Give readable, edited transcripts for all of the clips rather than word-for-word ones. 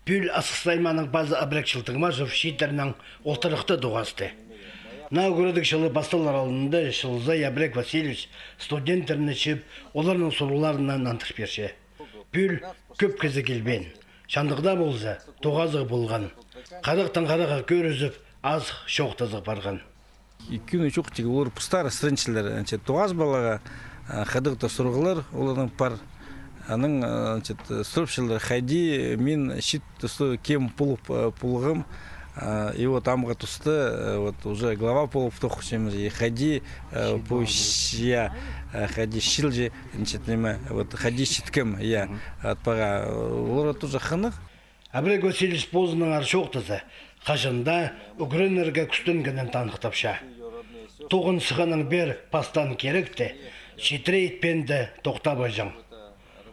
Бүл асықсайманың базы абрекшілтігіма жып шитерінің олтырықты доғасты. На көрдік жылы басталар алынды Шылзай Абрек Васильевич студенттеріні чіп, оларының сұруларынан антық берші. Бүл көп кезі келбен. Шандықда болса, доғазығы болған. Қарықтан қараға көрізіп, аз шоқтазық барған. Күні жоқ тегі олар пұстары сіріншілер. Доғаз балаға қадықта сұрғылар, олардың пар. Аның сұрыпшылар қайди, мен шит кем пулығым. И вот амға тұсты, уже глава полып тұқышымыз, и хади пущия, хади шилжи, хади шиткім, я атпаға, олар тоже қанық. Абрек Васильевич Позының аршоқтызы, қажында Украинерге күстінгенен танықтапша. Тоғын сығаның бер пастан керекті, шитре етпенді тоқтабы жан.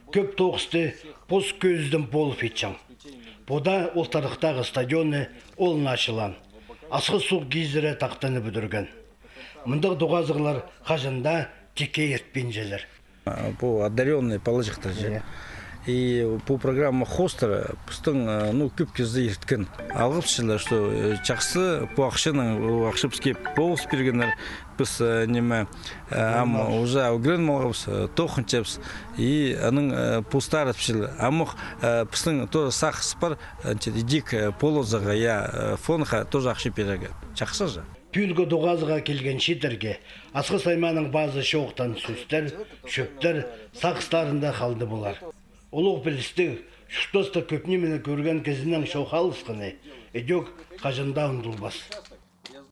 Көп тоғысты пос көздің болып етчан. Бұда олтарықтағы стадионы олын ашылан. Асқы суқ гейзірі тақтаны бүдірген. Мұндық доғазығылар қажында теке ертпен желер. Бұл одаренный положықтар же. И по программе Хостера пустың көп кезді ерткен. Алғыпшылар, что чақсы по ақшының ақшыпске болыс бергенер біз неме уже аугрен малғапс, тоқын чепс. И аның пустар атпшылы. Амық пыстың тоже сақ спар, идик полозыға, я фонға тоже ақшы береге. Чақсы же. Пүлгі доғазыға келген шетерге Асқы Сайманың базы шоқтан сөстер, шөптер сақыстарында қалды болар. Олық білістік, шұқтоста көпнемені көрген кезінен шоқалысқыны, әдек қажында ұндылбас.